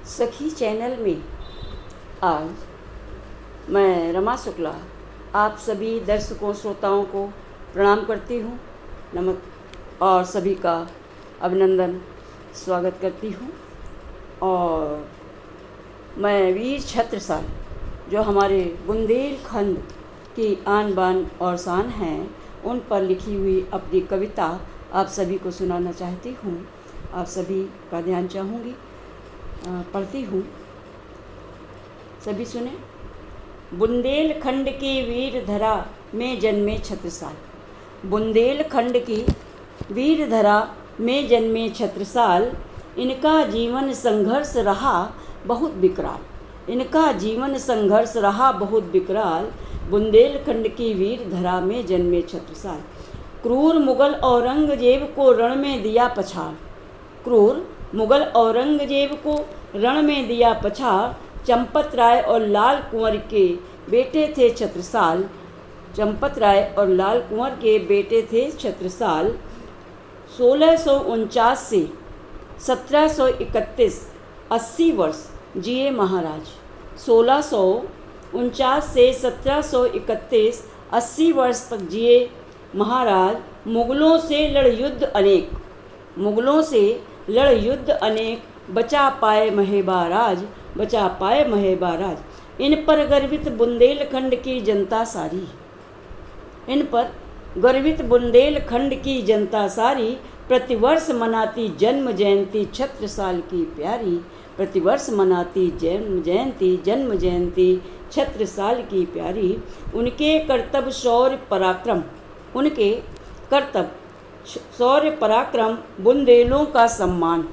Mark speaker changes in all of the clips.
Speaker 1: सखी चैनल में आज मैं रमा शुक्ला आप सभी दर्शकों श्रोताओं को प्रणाम करती हूँ, और सभी का अभिनंदन स्वागत करती हूँ। और मैं वीर छत्रसाल जो हमारे बुंदेलखंड की आन बान और शान हैं, उन पर लिखी हुई अपनी कविता आप सभी को सुनाना चाहती हूँ। आप सभी का ध्यान चाहूँगी, पढ़ती हूँ, सभी सुने। बुंदेलखंड की वीर धरा में जन्मे छत्रसाल, बुंदेलखंड की वीर धरा में जन्मे छत्रसाल, इनका जीवन संघर्ष रहा बहुत विकराल, इनका जीवन संघर्ष रहा बहुत विकराल। बुंदेलखंड की वीर धरा में जन्मे छत्रसाल, क्रूर मुगल औरंगजेब को रण में दिया पछाड़, क्रूर मुगल औरंगजेब को रण में दिया पछाड़। चंपत राय और लाल कुंवर के बेटे थे छत्रसाल, चंपत राय और लाल कुंवर के बेटे थे छत्रसाल। 1649 से 1731 80 वर्ष जिए महाराज, 1649 से 1731 80 वर्ष तक जिए महाराज। मुगलों से लड़ युद्ध अनेक, मुगलों से लड़ युद्ध अनेक, बचा पाए महेबाराज, बचा पाए महेबाराज। इन पर गर्वित बुंदेलखंड की जनता सारी, इन पर गर्वित बुंदेलखंड की जनता सारी, प्रतिवर्ष मनाती जन्म जयंती छत्रसाल की प्यारी, प्रतिवर्ष मनाती जन्म जयंती, जन्म जयंती छत्रसाल की प्यारी। उनके कर्तव्य शौर्य पराक्रम, उनके कर्तव्य शौर्य पराक्रम बुंदेलों का सम्मान,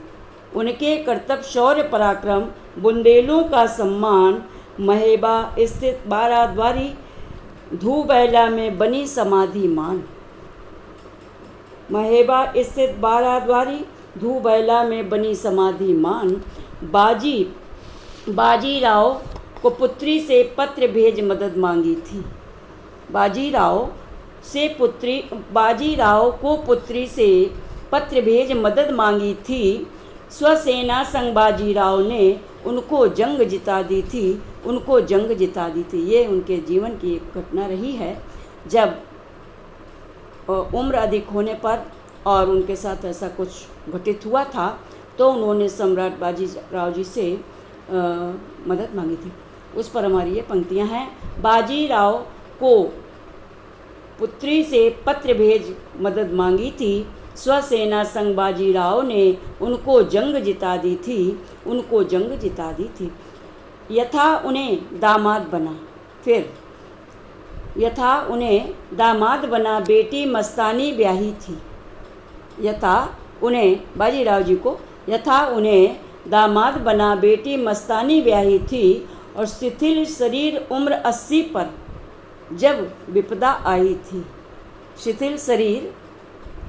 Speaker 1: उनके कर्तव्य शौर्य पराक्रम बुंदेलों का सम्मान। महेबा स्थित बाराद्वारी धूबैला में बनी समाधि मान, महेबा स्थित बाराद्वारी धूबैला में बनी समाधि मान। बाजीराव को पुत्री से पत्र भेज मदद मांगी थी, बाजीराव को पुत्री से पत्र भेज मदद मांगी थी। स्वसेना संग बाजीराव ने उनको जंग जिता दी थी, उनको जंग जिता दी थी। ये उनके जीवन की एक घटना रही है, जब उम्र अधिक होने पर और उनके साथ ऐसा कुछ घटित हुआ था, तो उन्होंने सम्राट बाजीराव जी से मदद मांगी थी। उस पर हमारी ये पंक्तियाँ हैं। बाजीराव को पुत्री से पत्र भेज मदद मांगी थी, स्वसेना संग बाजीराव ने उनको जंग जिता दी थी, उनको जंग जिता दी थी। यथा उन्हें दामाद बना, फिर यथा उन्हें दामाद बना बेटी मस्तानी ब्याही थी, यथा उन्हें बाजीराव जी को यथा उन्हें दामाद बना बेटी मस्तानी ब्याही थी। और शिथिल शरीर उम्र 80 पर जब विपदा आई थी, शिथिल शरीर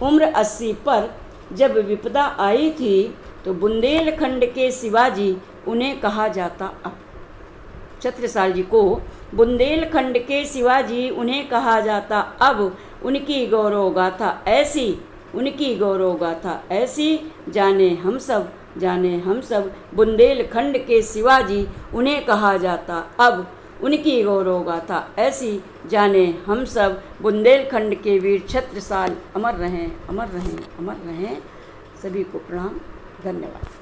Speaker 1: उम्र 80 पर जब विपदा आई थी, तो बुंदेलखंड के शिवाजी उन्हें कहा जाता। अब छत्रसाल जी को बुंदेलखंड के शिवाजी उन्हें कहा जाता। अब उनकी गौरव गाथा ऐसी, उनकी गौरव गाथा ऐसी, जाने हम सब, जाने हम सब। बुंदेलखंड के शिवाजी उन्हें कहा जाता। अब उनकी गौरव गाथा ऐसी, जाने हम सब। बुंदेलखंड के वीर छत्रसाल अमर रहें, अमर रहें, अमर रहें। सभी को प्रणाम, धन्यवाद।